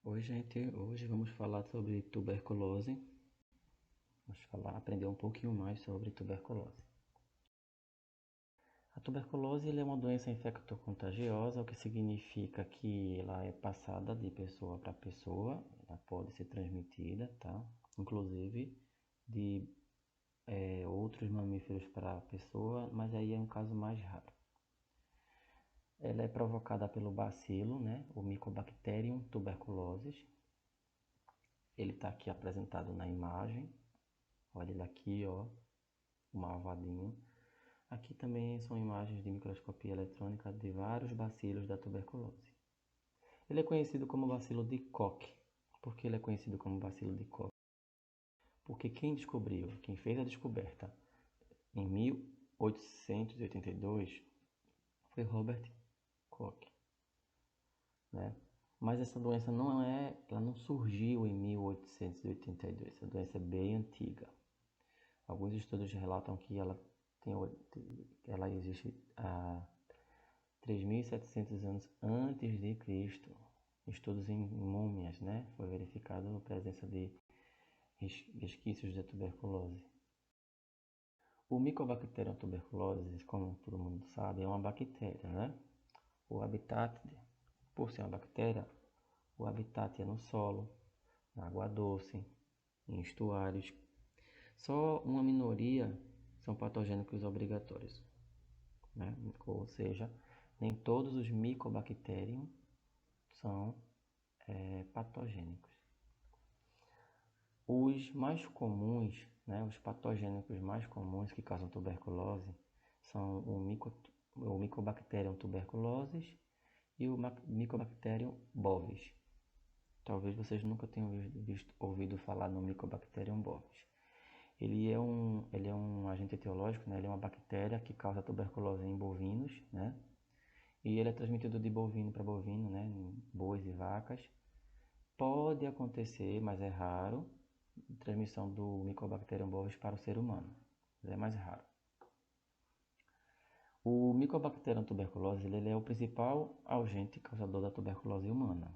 Oi, gente. Hoje vamos falar sobre tuberculose. Aprender um pouquinho mais sobre tuberculose. A tuberculose é uma doença infectocontagiosa, o que significa que ela é passada de pessoa para pessoa, ela pode ser transmitida, tá? Inclusive de outros mamíferos para a pessoa, mas aí é um caso mais raro. Ela é provocada pelo bacilo, né? O Mycobacterium tuberculosis. Ele está aqui apresentado na imagem. Olha ele aqui, ó, o malvadinho. Aqui também são imagens de microscopia eletrônica de vários bacilos da tuberculose. Ele é conhecido como bacilo de Koch. Por que ele é conhecido como bacilo de Koch? Porque quem descobriu, quem fez a descoberta em 1882 foi Robert Koch, né? Mas essa doença ela não surgiu em 1882. Essa doença é bem antiga. Alguns estudos relatam que ela existe há 3.700 anos antes de Cristo. Estudos em múmias, né? Foi verificado a presença de resquícios da tuberculose. O Mycobacterium tuberculosis, como todo mundo sabe, é uma bactéria, né? O habitat, por ser uma bactéria, o habitat é no solo, na água doce, em estuários. Só uma minoria são patogênicos obrigatórios, né? Ou seja, nem todos os Mycobacterium são patogênicos. Os mais comuns, né, os patogênicos mais comuns que causam tuberculose são o Mycobacterium tuberculosis e o Mycobacterium bovis. Talvez vocês nunca tenham ouvido falar no Mycobacterium bovis. Ele é um agente etiológico, né? Ele é uma bactéria que causa tuberculose em bovinos, né? E ele é transmitido de bovino para bovino, né? Em bois e vacas. Pode acontecer, mas é raro, transmissão do Mycobacterium bovis para o ser humano. É mais raro. O Mycobacterium tuberculose ele é o principal agente causador da tuberculose humana.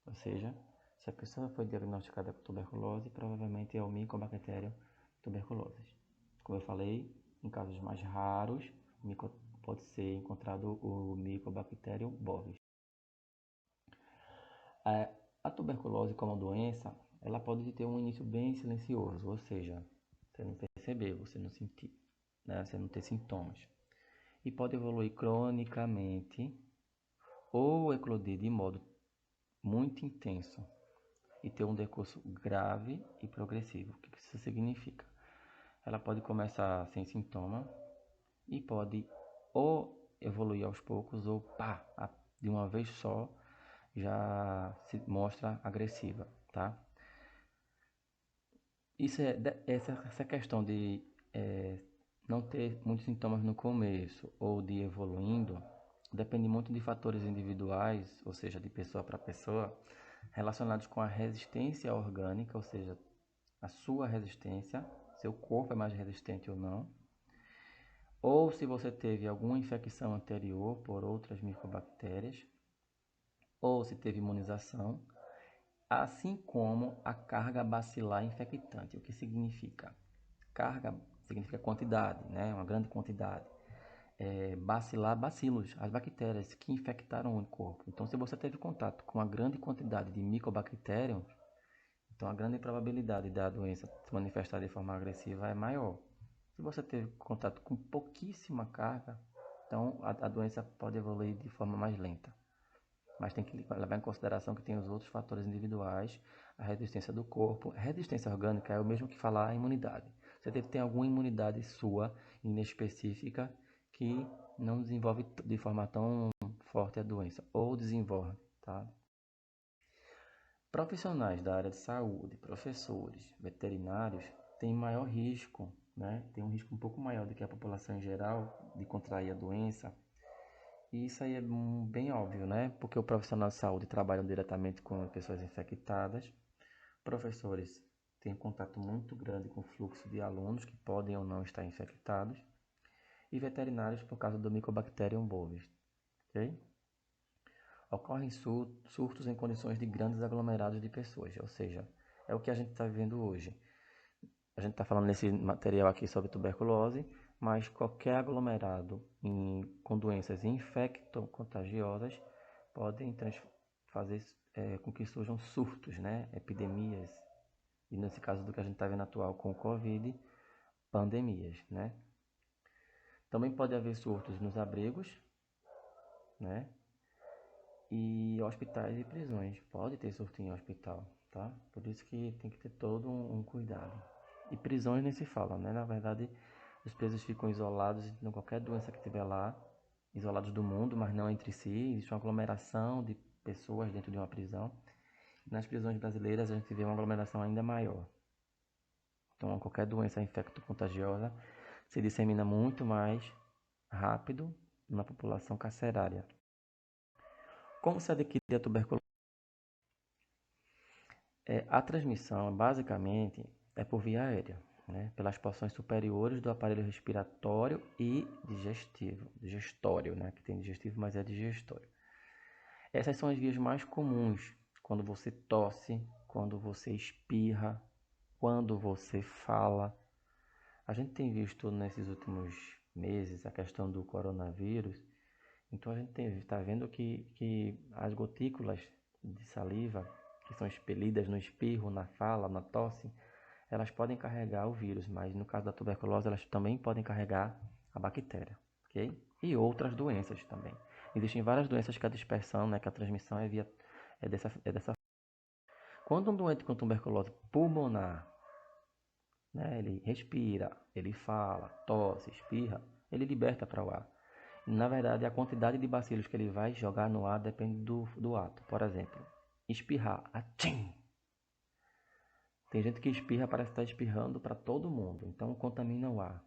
Ou seja, se a pessoa foi diagnosticada com tuberculose, provavelmente é o Mycobacterium tuberculosis. Como eu falei, em casos mais raros, pode ser encontrado o Mycobacterium bovis. A tuberculose como doença, ela pode ter um início bem silencioso, ou seja, você não perceber, você não sentir, né? Você não ter sintomas. E pode evoluir cronicamente ou eclodir de modo muito intenso e ter um decurso grave e progressivo. O que isso significa? Ela pode começar sem sintoma e pode ou evoluir aos poucos ou de uma vez só já se mostra agressiva, tá? Essa questão de não ter muitos sintomas no começo ou de evoluindo depende muito de fatores individuais, ou seja, de pessoa para pessoa, relacionados com a resistência orgânica, ou seja, a sua resistência, seu corpo é mais resistente ou não, ou se você teve alguma infecção anterior por outras micobactérias, ou se teve imunização, assim como a carga bacilar infectante. O que significa? Carga significa quantidade, né? Uma grande quantidade. Bacilar, bacilos, as bactérias que infectaram o corpo. Então, se você teve contato com uma grande quantidade de micobactérios, então a grande probabilidade da doença se manifestar de forma agressiva é maior. Se você teve contato com pouquíssima carga, então a doença pode evoluir de forma mais lenta. Mas tem que levar em consideração que tem os outros fatores individuais, a resistência do corpo. A resistência orgânica é o mesmo que falar a imunidade. Você deve ter alguma imunidade sua, inespecífica, que não desenvolve de forma tão forte a doença, ou desenvolve, tá? Profissionais da área de saúde, professores, veterinários, têm maior risco, né? Tem um risco um pouco maior do que a população em geral de contrair a doença. E isso aí é bem óbvio, né? Porque o profissional de saúde trabalha diretamente com pessoas infectadas. Professores têm um contato muito grande com o fluxo de alunos que podem ou não estar infectados. E veterinários por causa do Mycobacterium bovis, ok? ocorrem surtos em condições de grandes aglomerados de pessoas, ou seja, é o que a gente está vivendo hoje. A gente está falando nesse material aqui sobre tuberculose, mas qualquer aglomerado com doenças infecto-contagiosas podem fazer com que surjam surtos, né? Epidemias, e nesse caso do que a gente está vendo atual com o Covid, pandemias, né? Também pode haver surtos nos abrigos, né? E hospitais e prisões. Pode ter surto em hospital, tá? Por isso que tem que ter todo um cuidado. E prisões nem se fala, né? Na verdade, os presos ficam isolados, então qualquer doença que tiver lá, isolados do mundo, mas não entre si. Existe uma aglomeração de pessoas dentro de uma prisão. Nas prisões brasileiras a gente vê uma aglomeração ainda maior. Então qualquer doença infecto-contagiosa se dissemina muito mais rápido na população carcerária. Como se adquire a tuberculose? A transmissão, basicamente, é por via aérea, né? Pelas porções superiores do aparelho respiratório e digestivo. Digestório, né? Que tem digestivo, mas é digestório. Essas são as vias mais comuns quando você tosse, quando você espirra, quando você fala. A gente tem visto nesses últimos meses a questão do coronavírus, então a gente está vendo que as gotículas de saliva que são expelidas no espirro, na fala, na tosse, elas podem carregar o vírus, mas no caso da tuberculose elas também podem carregar a bactéria, ok? E outras doenças também. Existem várias doenças que a dispersão, né, que a transmissão é dessa. Quando um doente com tuberculose pulmonar, né, ele respira, ele fala, tosse, espirra, ele liberta para o ar. Na verdade, a quantidade de bacilos que ele vai jogar no ar depende do ato. Por exemplo, espirrar, atchim! Tem gente que espirra, parece estar espirrando para todo mundo, então contamina o ar.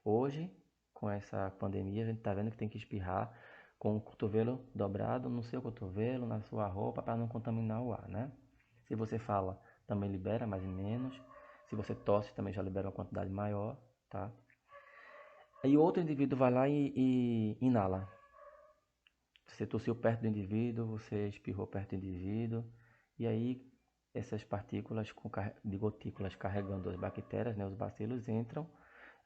Hoje, com essa pandemia, a gente está vendo que tem que espirrar com o cotovelo dobrado no seu cotovelo, na sua roupa, para não contaminar o ar, né? Se você fala, também libera mais ou menos. Se você tosse, também já libera uma quantidade maior, tá? E outro indivíduo vai lá e inala. Você tossiu perto do indivíduo, você espirrou perto do indivíduo, e aí essas partículas de gotículas carregando as bactérias, né, os bacilos, entram,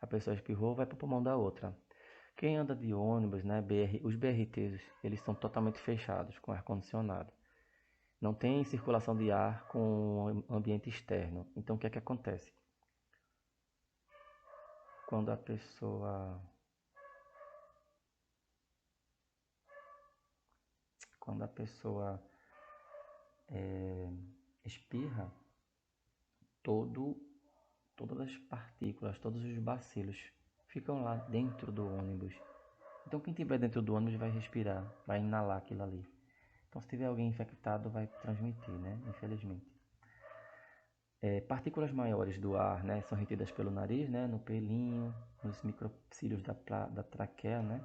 a pessoa espirrou, vai para o pulmão da outra. Quem anda de ônibus, né, os BRTs, eles são totalmente fechados, com ar-condicionado. Não tem circulação de ar com o ambiente externo. Então o que é que acontece? Quando a pessoa quando a pessoa espirra, todo todas as partículas, todos os bacilos ficam lá dentro do ônibus. Então quem estiver dentro do ônibus vai respirar, vai inalar aquilo ali. Então se tiver alguém infectado vai transmitir, né? Infelizmente. Partículas maiores do ar, né, são retidas pelo nariz, né, no pelinho, nos microcílios da traqueia, né?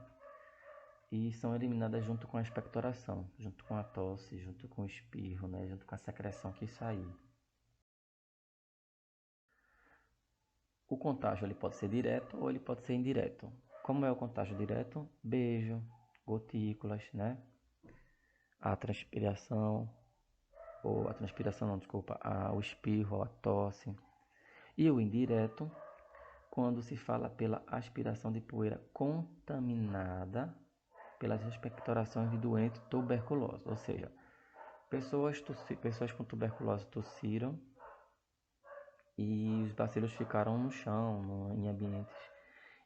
E são eliminadas junto com a expectoração, junto com a tosse, junto com o espirro, né, junto com a secreção que sair. O contágio ele pode ser direto ou ele pode ser indireto. Como é o contágio direto? Beijo, gotículas, né? A transpiração, ou a transpiração não, desculpa, o espirro, a tosse. E o indireto, quando se fala pela aspiração de poeira contaminada pelas expectorações de doente tuberculoso. Ou seja, pessoas com tuberculose tossiram e os bacilos ficaram no chão, em ambientes,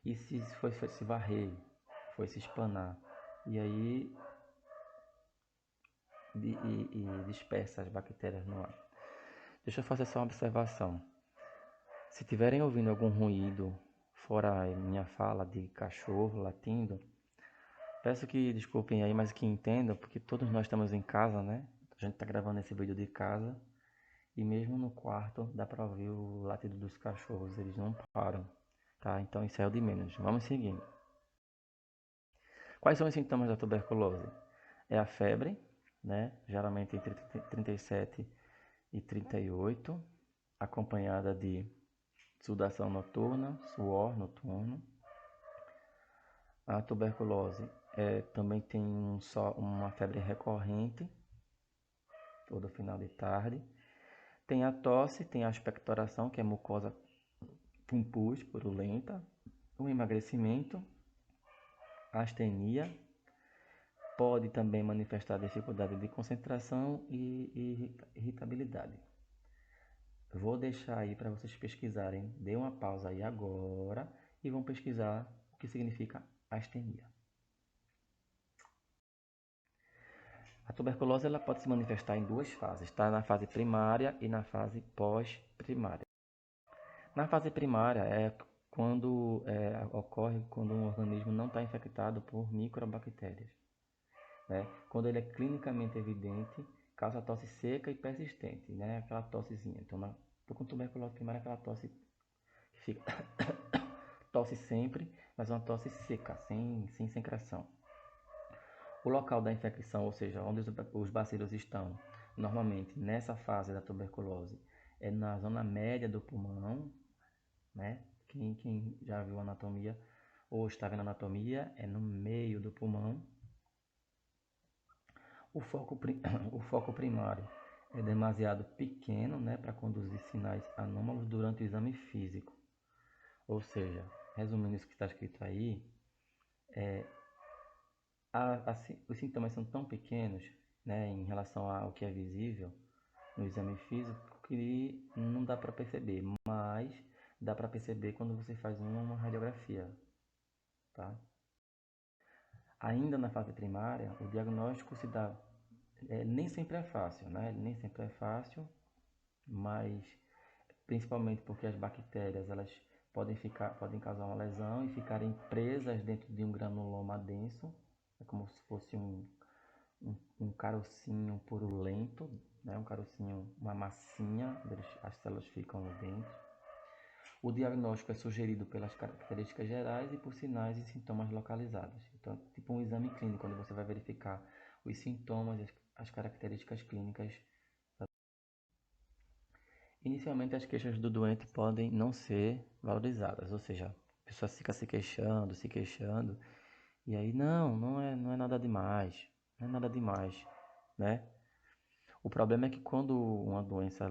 e foi se varrer, foi se espanar, e aí e dispersa as bactérias no ar. Deixa eu fazer só uma observação. Se tiverem ouvindo algum ruído fora a minha fala de cachorro latindo, peço que desculpem aí, mas que entendam, porque todos nós estamos em casa, né? A gente está gravando esse vídeo de casa e mesmo no quarto dá para ouvir o latido dos cachorros, eles não param, tá? Então isso é o de menos. Vamos seguindo. Quais são os sintomas da tuberculose? É a febre, né? Geralmente entre 37 e 38, acompanhada de sudação noturna, suor noturno. A tuberculose também tem uma febre recorrente, todo final de tarde. Tem a tosse, tem a expectoração, que é mucosa com pus purulenta, o emagrecimento, a astenia, pode também manifestar dificuldade de concentração e irritabilidade. Vou deixar aí para vocês pesquisarem, dê uma pausa aí agora e vão pesquisar o que significa astenia. A tuberculose ela pode se manifestar em duas fases, tá? Na fase primária e na fase pós-primária. Na fase primária ocorre quando um organismo não está infectado por microbactérias, né? Quando ele é clinicamente evidente, causa tosse seca e persistente, né? Aquela tossezinha. Então, com tuberculose primária, aquela tosse que fica tosse sempre, mas uma tosse seca, sem secreção. O local da infecção, ou seja, onde os bacilos estão, normalmente nessa fase da tuberculose, é na zona média do pulmão, né? Quem já viu anatomia ou está vendo anatomia, é no meio do pulmão. O foco primário é demasiado pequeno, né, para conduzir sinais anômalos durante o exame físico. Ou seja, resumindo isso que está escrito aí, os sintomas são tão pequenos, né, em relação ao que é visível no exame físico que não dá para perceber, mas dá para perceber quando você faz uma radiografia, tá? Ainda na fase primária, o diagnóstico se dá, nem sempre é fácil, né? Nem sempre é fácil, mas principalmente porque as bactérias elas podem causar uma lesão e ficarem presas dentro de um granuloma denso, é como se fosse um carocinho purulento, né? Um carocinho, uma massinha, as células ficam dentro. O diagnóstico é sugerido pelas características gerais e por sinais e sintomas localizados. Então, tipo um exame clínico, onde você vai verificar os sintomas e as características clínicas. Inicialmente, as queixas do doente podem não ser valorizadas, ou seja, a pessoa fica se queixando, e aí não é nada demais, não é nada demais, né? O problema é que quando uma doença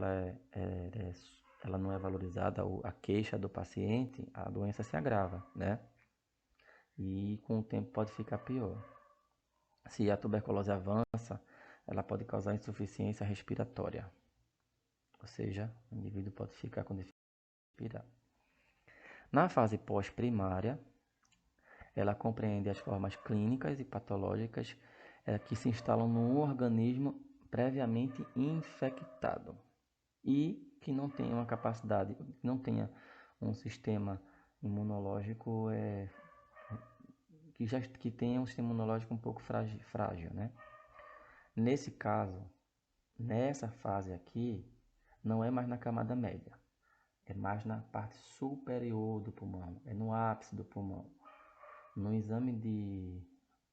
ela não é valorizada, a queixa do paciente, a doença se agrava, né? E com o tempo pode ficar pior. Se a tuberculose avança, ela pode causar insuficiência respiratória, ou seja, o indivíduo pode ficar com dificuldade de respirar. Na fase pós-primária, ela compreende as formas clínicas e patológicas que se instalam no organismo previamente infectado e que não tenha uma capacidade, não tenha um sistema imunológico que tenha um sistema imunológico um pouco frágil, né? Nesse caso, nessa fase aqui, não é mais na camada média, é mais na parte superior do pulmão, é no ápice do pulmão. No exame de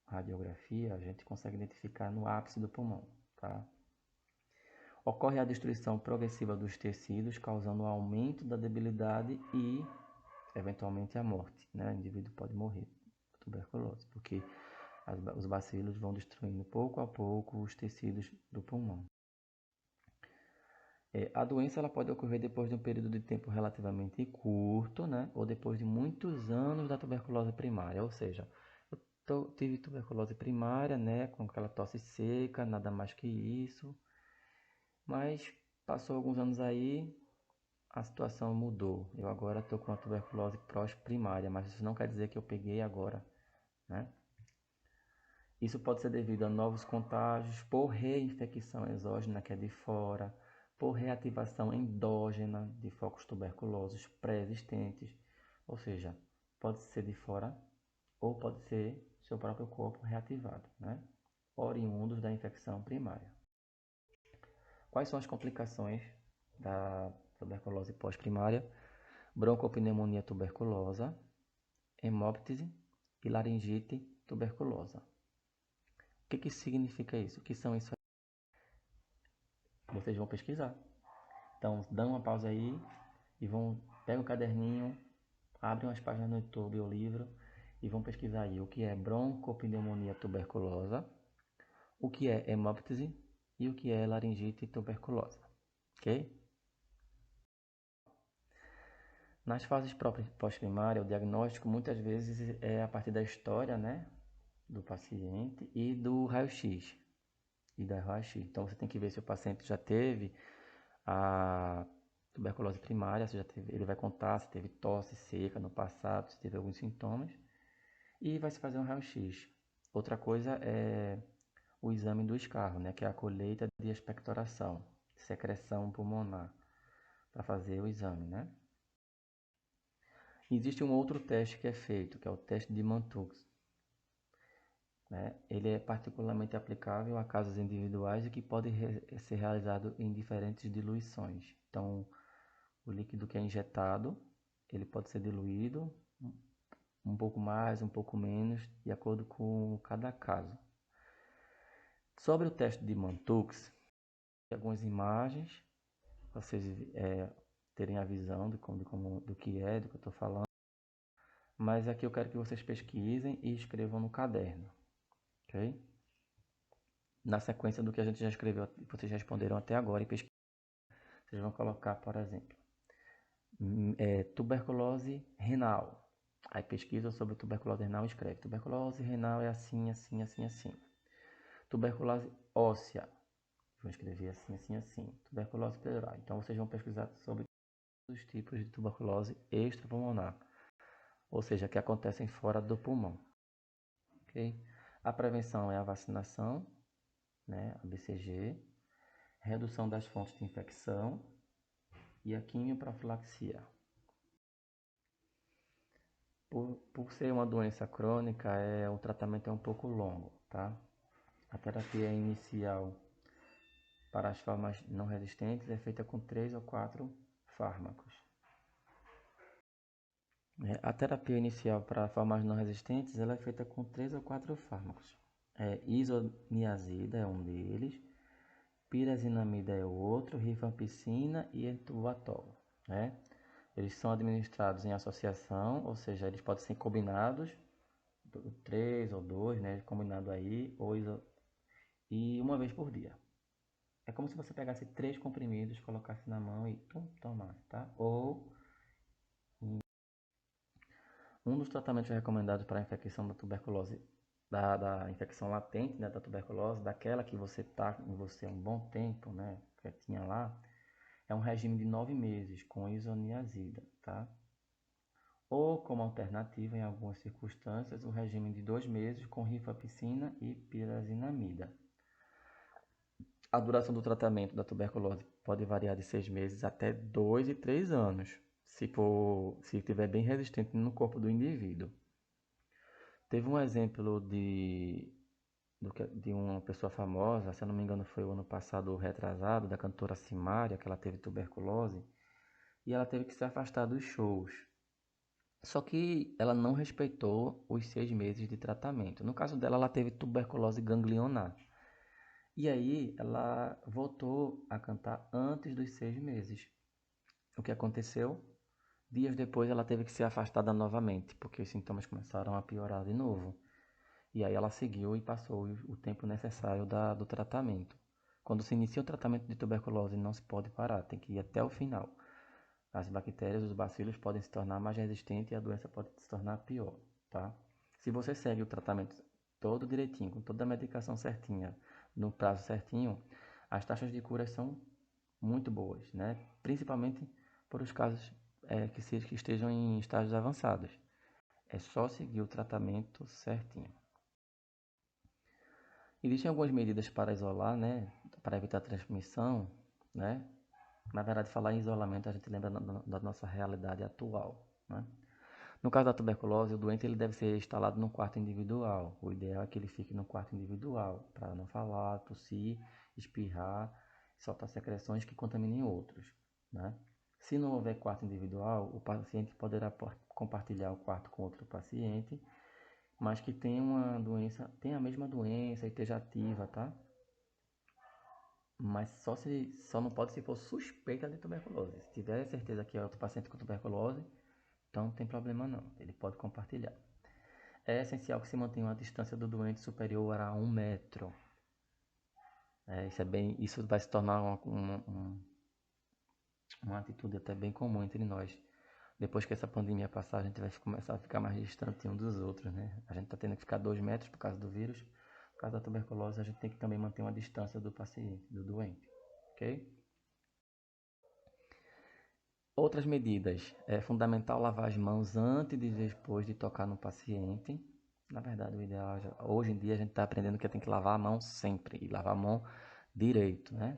radiografia, a gente consegue identificar no ápice do pulmão, tá? Ocorre a destruição progressiva dos tecidos, causando um aumento da debilidade e, eventualmente, a morte, né? O indivíduo pode morrer por tuberculose, porque os bacilos vão destruindo pouco a pouco os tecidos do pulmão. A doença ela pode ocorrer depois de um período de tempo relativamente curto, né? Ou depois de muitos anos da tuberculose primária, ou seja, tive tuberculose primária, né? Com aquela tosse seca, nada mais que isso, mas passou alguns anos aí, a situação mudou. Eu agora estou com a tuberculose primária, mas isso não quer dizer que eu peguei agora, né? Isso pode ser devido a novos contágios, por reinfecção exógena, que é de fora, por reativação endógena de focos tuberculosos pré-existentes, ou seja, pode ser de fora ou pode ser seu próprio corpo reativado, né? Oriundos da infecção primária. Quais são as complicações da tuberculose pós-primária? Broncopneumonia tuberculosa, hemóptise e laringite tuberculosa. O que significa isso? O que são isso? Vocês vão pesquisar. Então, dão uma pausa aí e pega um caderninho, abrem umas páginas no YouTube ou livro e vão pesquisar aí o que é broncopneumonia tuberculosa, o que é hemóptise e o que é laringite tuberculosa, ok? Nas fases pós-primárias, o diagnóstico muitas vezes é a partir da história, né, do paciente e do raio-x. Então você tem que ver se o paciente já teve a tuberculose primária, se já teve, ele vai contar se teve tosse seca no passado, se teve alguns sintomas, e vai se fazer um raio-x. Outra coisa é o exame do escarro, né, que é a colheita de expectoração, secreção pulmonar, para fazer o exame, né? Existe um outro teste que é feito, que é o teste de Mantoux, né? Ele é particularmente aplicável a casos individuais e que pode ser realizado em diferentes diluições. Então, o líquido que é injetado, ele pode ser diluído um pouco mais, um pouco menos, de acordo com cada caso. Sobre o teste de Mantoux, algumas imagens, para vocês terem a visão do que é, do que eu estou falando. Mas aqui eu quero que vocês pesquisem e escrevam no caderno, ok? Na sequência do que a gente já escreveu, vocês responderam até agora e pesquisem. Vocês vão colocar, por exemplo, tuberculose renal. Aí pesquisa sobre tuberculose renal e escreve. Tuberculose renal é assim, assim, assim, assim. Tuberculose óssea. Vou escrever assim, assim, assim. Tuberculose pleural. Então vocês vão pesquisar sobre todos os tipos de tuberculose extrapulmonar. Ou seja, que acontecem fora do pulmão. Okay? A prevenção é a vacinação, né, a BCG, redução das fontes de infecção e a quimioprofilaxia. Por ser uma doença crônica, o tratamento é um pouco longo, tá? A terapia inicial para as formas não resistentes é feita com 3 ou 4 fármacos. A terapia inicial para formas não resistentes ela é feita com 3 ou 4 fármacos. Isoniazida é um deles, pirazinamida é o outro, rifampicina e etubatol, né? Eles são administrados em associação, ou seja, eles podem ser combinados, 3 ou 2, né? Combinado aí, e uma vez por dia. É como se você pegasse 3 comprimidos, colocasse na mão e tomasse, tá? Ou um dos tratamentos recomendados para a infecção da tuberculose, da infecção latente, né, da tuberculose, daquela que você está em você há um bom tempo, né, que tinha lá, é um regime de 9 meses com isoniazida, tá? Ou, como alternativa, em algumas circunstâncias, o regime de 2 meses com rifampicina e pirazinamida. A duração do tratamento da tuberculose pode variar de 6 meses até 2 e 3 anos, se estiver bem resistente no corpo do indivíduo. Teve um exemplo de uma pessoa famosa, se eu não me engano foi o ano passado ou retrasado, da cantora Simária, que ela teve tuberculose, e ela teve que se afastar dos shows. Só que ela não respeitou os 6 meses de tratamento. No caso dela, ela teve tuberculose ganglionar. E aí ela voltou a cantar antes dos 6 meses. O que aconteceu? Dias depois ela teve que ser afastada novamente, porque os sintomas começaram a piorar de novo. E aí ela seguiu e passou o tempo necessário do tratamento. Quando se inicia o tratamento de tuberculose, não se pode parar, tem que ir até o final. As bactérias, os bacilos podem se tornar mais resistentes e a doença pode se tornar pior, tá? Se você segue o tratamento todo direitinho, com toda a medicação certinha, no prazo certinho, as taxas de cura são muito boas, né? Principalmente por os casos que estejam em estágios avançados. É só seguir o tratamento certinho. Existem algumas medidas para isolar, né? Para evitar a transmissão, né? Na verdade, falar em isolamento, a gente lembra da nossa realidade atual, né? No caso da tuberculose, o doente ele deve ser instalado num quarto individual. O ideal é que ele fique no quarto individual, para não falar, tossir, espirrar, soltar secreções que contaminem outros, né? Se não houver quarto individual, o paciente poderá compartilhar o quarto com outro paciente, mas que tenha uma doença, tenha a mesma doença e esteja ativa, tá? Mas só não pode se for suspeita de tuberculose. Se tiver certeza que é outro paciente com tuberculose, então não tem problema não, ele pode compartilhar. é essencial que se mantenha uma distância do doente superior a 1 metro. Isso vai se tornar uma atitude até bem comum entre nós. Depois que essa pandemia passar, a gente vai começar a ficar mais distante um dos outros, né? A gente está tendo que ficar 2 metros por causa do vírus. Por causa da tuberculose, a gente tem que também manter uma distância do paciente, do doente, ok? Outras medidas. É fundamental lavar as mãos antes e depois de tocar no paciente. Na verdade, o ideal, hoje em dia, a gente está aprendendo que tem que lavar a mão sempre e lavar a mão direito, né?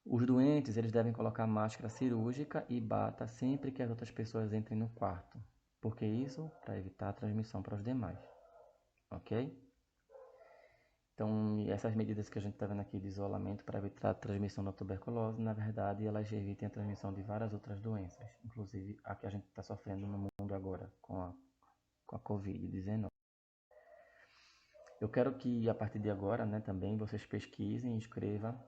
Os doentes, eles devem colocar máscara cirúrgica e bata sempre que as outras pessoas entrem no quarto. Porque isso para evitar a transmissão para os demais, ok? Então, essas medidas que a gente está vendo aqui de isolamento para evitar a transmissão da tuberculose, na verdade, elas evitam a transmissão de várias outras doenças, inclusive a que a gente está sofrendo no mundo agora com a Covid-19. Eu quero que, a partir de agora, né, também vocês pesquisem e escrevam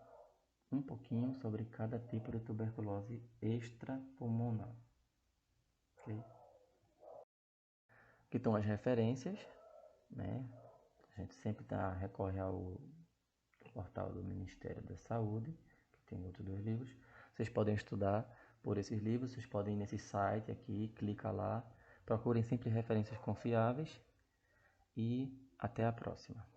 um pouquinho sobre cada tipo de tuberculose extrapulmonar. Okay? Aqui estão as referências, né? A gente sempre recorre ao portal do Ministério da Saúde, que tem outros 2 livros. Vocês podem estudar por esses livros, vocês podem ir nesse site aqui, clica lá, procurem sempre referências confiáveis e até a próxima.